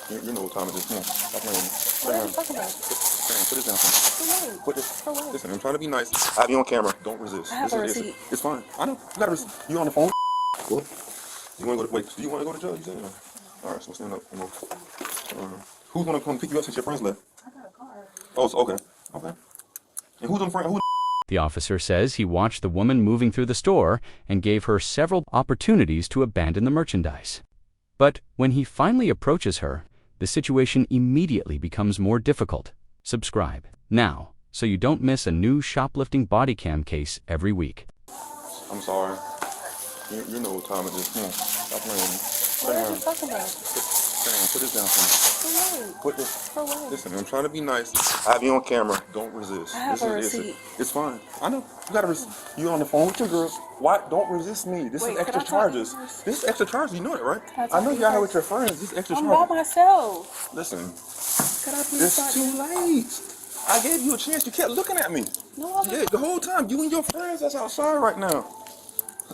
You know what time it is. Come on. Stop playing with me. What are you talking about? Put this down for me. For what? Put this. For what? Listen, I'm trying to be nice. I have you on camera. Don't resist. I have a receipt. It's fine. I know. You got a receipt. You on the phone? What? You want to go to, wait, do you want to go to jail? You said no. Alright, so stand up. Who's going to come pick you up since your friends left? I got a car. Oh, so, okay. Okay. And who's on friend? Who? The officer says he watched the woman moving through the store and gave her several opportunities to abandon the merchandise. But when he finally approaches her, the situation immediately becomes more difficult. Subscribe now so you don't miss a new shoplifting body cam case every week. I'm sorry. You know what time it is. Come on. Stop playing with me. What are you talking about? Put this down for me. For what? Put this. For what? Listen, I'm trying to be nice. I have you on camera. Don't resist. I have a receipt. It's fine. I know. You got a receipt. You on the phone with your girl. Why? Don't resist me. This is extra charges. This is extra charges. You know it, right? I know you're out here with your friends. This is extra charges. I'm by myself. Listen. Could I please start? It's too late. I gave you a chance. You kept looking at me. No, Yeah, the whole time. You and your friends that's outside right now.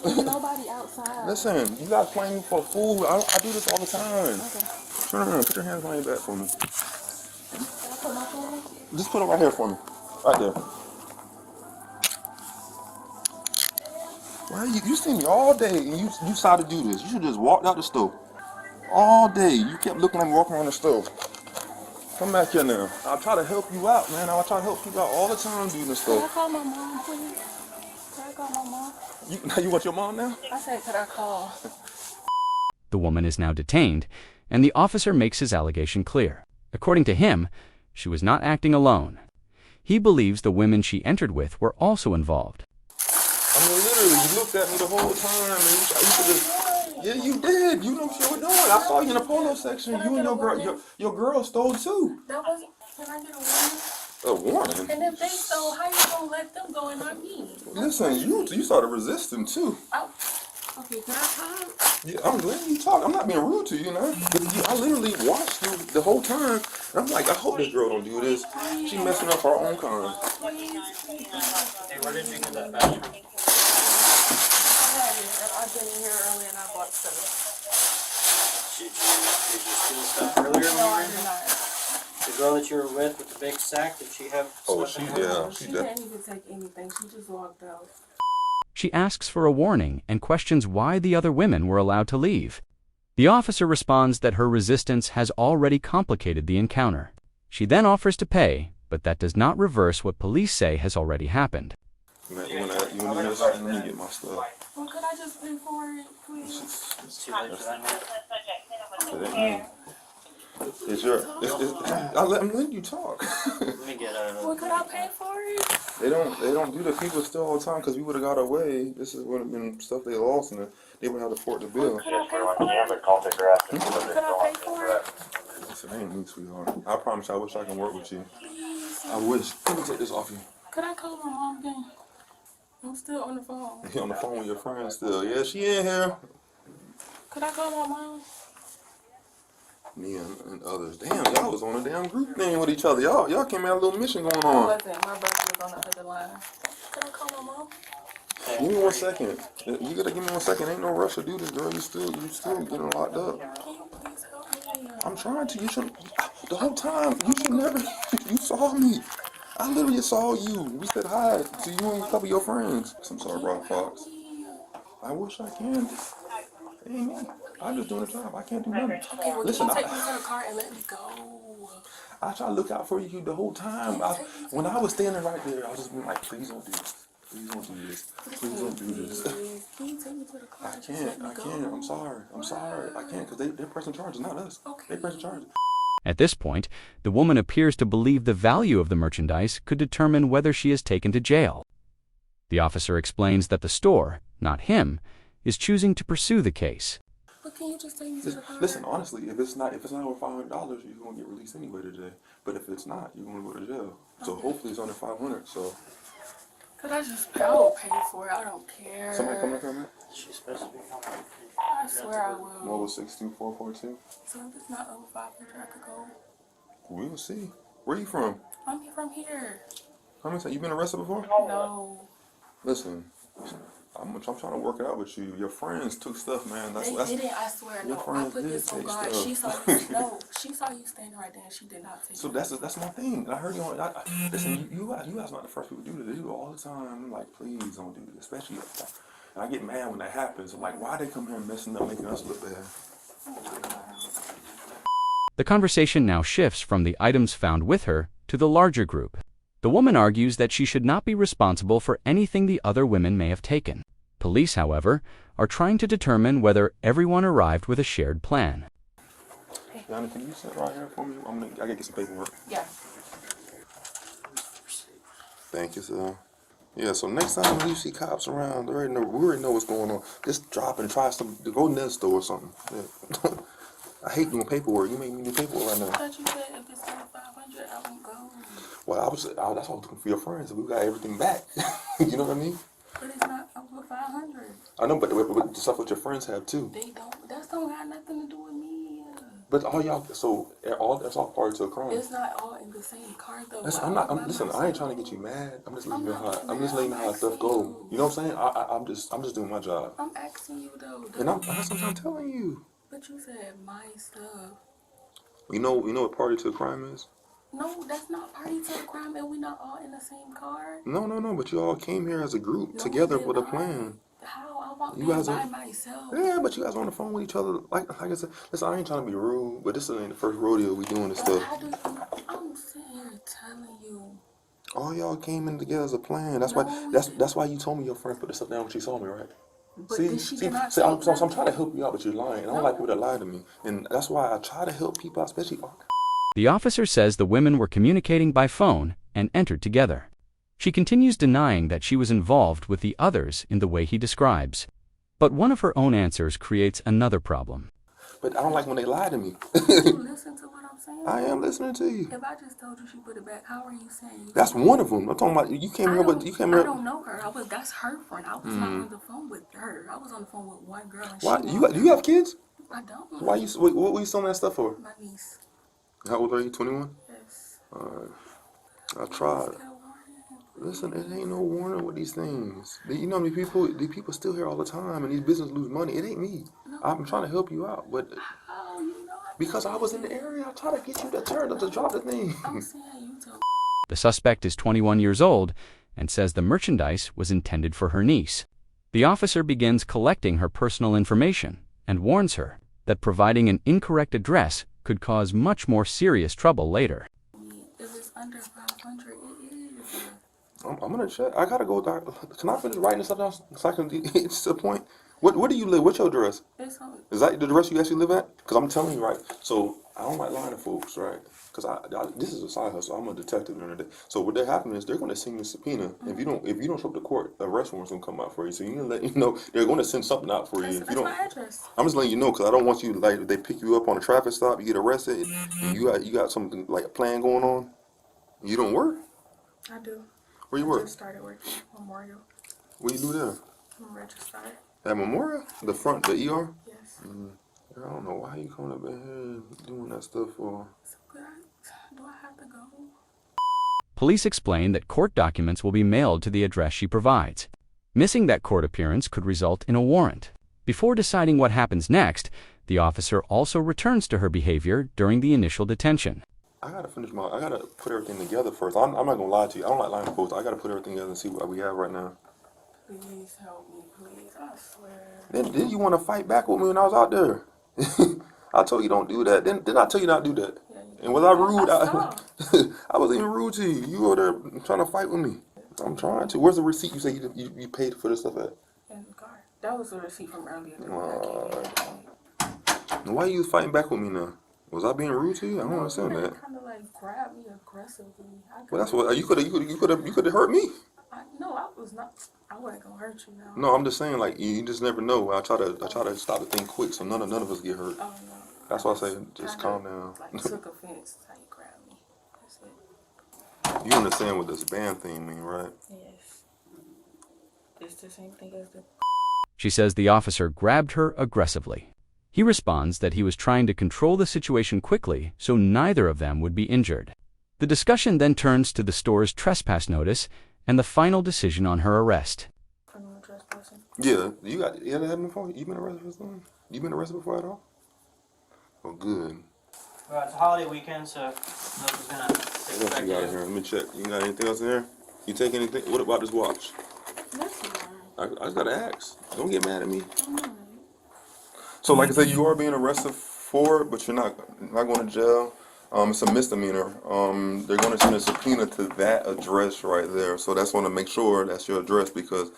there's nobody outside. Listen, you guys playing me for a fool. I do this all the time. Okay. Turn around. Put your hands behind your back for me. Can I put my phone in? Just put it right here for me. Right there. Why you see me all day and you decided to do this. You should just walked out the store. All day. You kept looking at me walking around the store. Come back here now. I'll try to help you out, man. I'll try to help people out all the time doing this Can I stuff. call my mom, please? Can I call my mom? You want your mom now? I said, could I call? The woman is now detained, and the officer makes his allegation clear. According to him, she was not acting alone. He believes the women she entered with were also involved. I mean, literally, you looked at me the whole time, and you should just... Yeah, you did. You know what you were doing. I saw you in the polo section. You and your girl stole too. That wasn't... Can I get a warning? A warning? And if they stole, how you gonna let them go and not me? Listen, you started resisting too. Oh. Okay, can I talk? Yeah, I'm letting you talk. I'm not being rude to you, now. I literally watched you the whole time. And I'm like, I hope this girl don't do this. She messing up her own kind. Hey, where did you get that badge from? I've been in here early and I bought stuff. Did you steal stuff earlier? No, I did not. The girl that you were with the big sack, did she have Oh, stuff? She didn't even take anything. She just walked out. She asks for a warning and questions why the other women were allowed to leave. The officer responds that her resistance has already complicated the encounter. She then offers to pay, but that does not reverse what police say has already happened. You want to let me get my stuff. Well, could I just pay for it, please? It's too late for that. It ain't me. I'm letting you talk. Let me get Well, could I pay for it? They don't do the people still all the time because we would have got away. This would have been stuff they lost and they would have to port the bill. Could I pay for it? Could I pay for it? Listen, I ain't me, sweetheart. I promise you, I wish I can work with you. I wish. Let me take this off you. Could I call my mom again? I'm still on the phone. You on the phone with your friend still? Yeah, she in here. Could I call my mom? Me and others. Damn, y'all was on a damn group thing with each other. Y'all came out a little mission going I on. wasn't. My brother was on the other line. Could I call my mom? Give me 1 second. You gotta give me 1 second. Ain't no rush to do this, girl. You still getting locked up. Can you please help me? I'm trying to. You should. The whole time. You should never. You saw me. I literally saw you. We said hi to you and a couple of your friends. I'm sorry, bro, Fox. I wish I can. It ain't me. I'm just doing the job. I can't do nothing. Okay, well, Listen, can you take me to the car and let me go? I try to look out for you the whole time. When I was standing right there, I was just being like, please don't do this. Please don't do this. Please don't do this. Can you take me to the car? I can't. I'm sorry. I can't because they're pressing charges, not us. Okay. They pressing charges. At this point, the woman appears to believe the value of the merchandise could determine whether she is taken to jail. The officer explains that the store, not him, is choosing to pursue the case. But can you just take me to the car? Listen, honestly, if it's not over $500, you're gonna get released anyway today. But if it's not, you're gonna go to jail. So hopefully it's under 500. So Could I just pay? I will pay for it. I don't care. somebody come up here, man. She's supposed to be home. I swear I will. Mobile 62442. So if it's not over 500, I could go. We'll see. Where you from? I'm from here. How many times you been arrested before? No. Listen, I'm trying to work it out with you. Your friends took stuff, man. They didn't, I swear. Your No, I friends put did this on take guard. stuff. She saw you. No, she saw you standing right there and she did not take So it. that's my thing. I heard you on. Listen, you guys not the first people to do this. They do it all the time. I'm like, please don't do this, especially. And I get mad when that happens. I'm like, why they come here messing up, making us look bad? The conversation now shifts from the items found with her to the larger group. The woman argues that she should not be responsible for anything the other women may have taken. Police, however, are trying to determine whether everyone arrived with a shared plan. Yanni, can you sit right here for me? I gotta get some paperwork. Yeah. Thank you, sir. Yeah, so next time you see cops around, we already know what's going on. Just drop and try to go in the store or something. Yeah. I hate doing paperwork. You make me do paperwork right now. I thought you said if it's over 500, I won't go. Well, that's why I was looking for your friends. We got everything back. You know what I mean? But it's not over 500. I know, but the stuff that your friends have too. They don't. That don't have nothing to do with me. But all y'all, that's all part of a crime. It's not all in the same car though. Listen, I ain't trying to get you mad. I'm just letting you know how stuff go. You know what I'm saying? I'm just doing my job. I'm asking you though. And that's what I'm telling you. But you said my stuff. You know what party to a crime is? No, that's not party to a crime, and we not all in the same car. No. But you all came here as a group together with a plan. How? I walked You in guys by myself. Yeah, but you guys are on the phone with each other. Like I said, listen, I ain't trying to be rude, but this ain't the first rodeo we doing this stuff. I'm sitting here telling you. All y'all came in together as a plan. That's why you told me your friend put this stuff down when she saw me, right? But See, I'm trying to help you out, but you're lying. I don't like people that lie to me, and that's why I try to help people out, especially. The officer says the women were communicating by phone and entered together. She continues denying that she was involved with the others in the way he describes. But one of her own answers creates another problem. But I don't like when they lie to me. You listen to what I'm saying? I am listening to you. If I just told you she put it back, how are you saying? That's one of them. I'm talking about you came here, but you came here. I don't know her. That's her friend. I was not on the phone with her. I was on the phone with one girl. And Why do you have kids? I don't. What were you selling that stuff for? My niece. How old are you? 21. Yes. I tried. Listen, it ain't no warning with these things. You know how many people? These people still here all the time, and these businesses lose money. It ain't me. No. I'm trying to help you out, but how you know? Because I was in the area, I try to get you to drop the thing. I'm saying you told. The suspect is 21 years old and says the merchandise was intended for her niece. The officer begins collecting her personal information and warns her that providing an incorrect address could cause much more serious trouble later. If it's under 500, it is. I'm gonna check. I gotta go. Can I finish writing this stuff down so I can get to the point? Where do you live? What's your address? Is that the address you actually live at? Because I'm telling you, right? So I don't like lying to folks, right? Because this is a side hustle. I'm a detective during the day. So what they happen is they're going to send you a subpoena. Mm-hmm. If you don't show up to court, a arrest warrant's going to come out for you. So you need to let you know they're going to send something out for you. If you don't, my address. I'm just letting you know because I don't want you like if they pick you up on a traffic stop, you get arrested, and you got something like a plan going on. You don't work. I do. Where you work? I just started working at Memorial. What do you do there? I'm registered. At Memorial? The front, the ER? Yes. I don't know why you coming up in here doing that stuff for. So do I have to go? Police explain that court documents will be mailed to the address she provides. Missing that court appearance could result in a warrant. Before deciding what happens next, the officer also returns to her behavior during the initial detention. I gotta put everything together first. I'm not gonna lie to you. I don't like lying to folks. I gotta put everything together and see what we have right now. Please help me, please. I swear. Then you want to fight back with me when I was out there. I told you don't do that. Then I tell you not to do that. Yeah, and was I rude? I wasn't even rude to you. You were there trying to fight with me. I'm trying to. Where's the receipt you say you paid for this stuff at? In the car. That was the receipt from earlier. Why are you fighting back with me now? Was I being rude to you? I don't understand that. Kind of like grabbed me aggressively. Well, that's what you could have hurt me. No, I was not. I wasn't gonna hurt you now. No, I'm just saying like you just never know. I try to stop the thing quick so none of us get hurt. Oh no. That's why I say just calm down. Like took offense. How you grabbed me. That's it. You understand what this band thing mean, right? Yes. It's the same thing as the. She says the officer grabbed her aggressively. He responds that he was trying to control the situation quickly so neither of them would be injured. The discussion then turns to the store's trespass notice and the final decision on her arrest. Criminal trespassing. Yeah, you ever had them before? You been arrested for something? You been arrested before at all? Oh, good. Well, it's a holiday weekend, so nothing's gonna What else expect you got in here? Let me check. You got anything else in here? You take anything? What about this watch? That's fine. I just gotta ask. Don't get mad at me. So, like I said, you are being arrested for it, but you're not going to jail. It's a misdemeanor. They're going to send a subpoena to that address right there. So that's going to make sure that's your address, because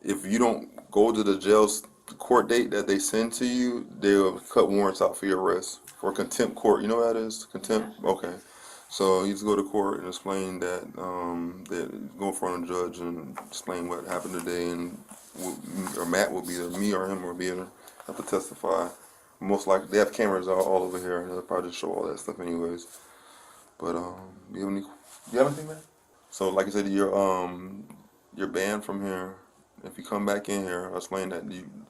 if you don't go to the jail's court date that they send to you, they'll cut warrants out for your arrest for contempt court. You know what that is? Contempt. Okay. So you just go to court and explain that, that go in front of the judge and explain what happened today, and or Matt will be there, me or him will be there, have to testify. Most likely, they have cameras all over here, and they'll probably just show all that stuff anyways. But do you have anything, man? So like I said, you're banned from here. If you come back in here, I'll explain that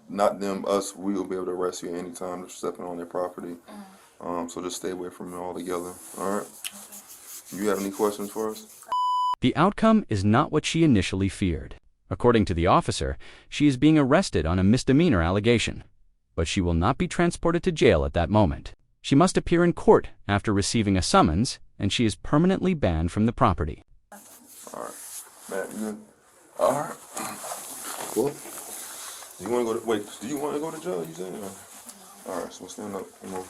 not them, us, we will be able to arrest you anytime you're stepping on their property. So just stay away from it altogether. All right. You have any questions for us? The outcome is not what she initially feared. According to the officer, she is being arrested on a misdemeanor allegation, but she will not be transported to jail at that moment. She must appear in court after receiving a summons, and she is permanently banned from the property. All right. Matt, you good? All right. Cool. Do you want to go to, wait, do you want to go to jail, you said? All right, so stand up. Come on.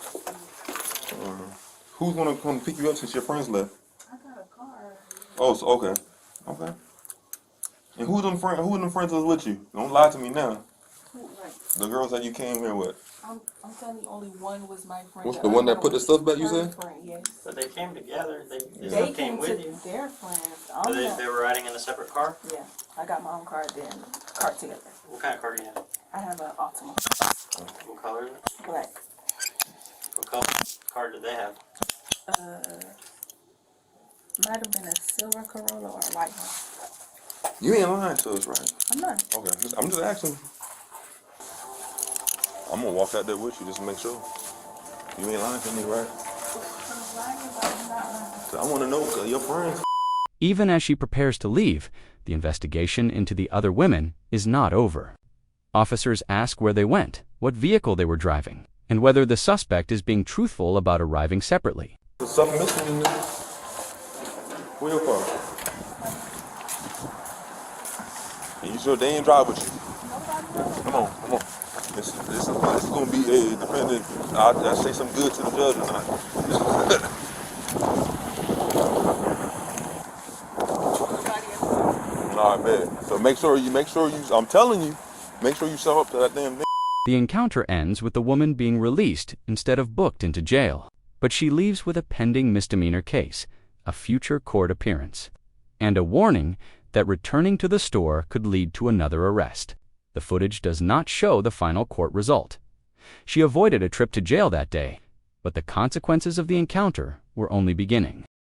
Who's going to come pick you up since your friends left? I got a car. Oh, so, okay. Okay. And who them friends was with you? Don't lie to me now. Like, The girls that you came here with. I'm telling you, only one was my friend. What's the one that put the stuff back, you her said? friend, yes. But they came together. They They still came came to with you. their friends. So they were riding in a separate car? Yeah, I got my own car then, car together. What kind of car do you have? I have an Altima, What color is it? black. What color car did they have? Might have been a silver Corolla or a white one. You ain't lying to us, right? I'm not. Okay, I'm just asking. I'm gonna walk out there with you just to make sure. You ain't lying to me, right? I'm lying, but I'm not lying. So I want to know, cause your friends. Even as she prepares to leave, the investigation into the other women is not over. Officers ask where they went, what vehicle they were driving, and whether the suspect is being truthful about arriving separately. There's something missing in there. Where your car? And you sure they ain't drive with you? Come on. This is gonna be a dependent. I'll say some good to the judge or not. All right, man. So make sure you. I'm telling you, make sure you show up to that damn thing. The encounter ends with the woman being released instead of booked into jail, but she leaves with a pending misdemeanor case, a future court appearance, and a warning that returning to the store could lead to another arrest. The footage does not show the final court result. She avoided a trip to jail that day, but the consequences of the encounter were only beginning.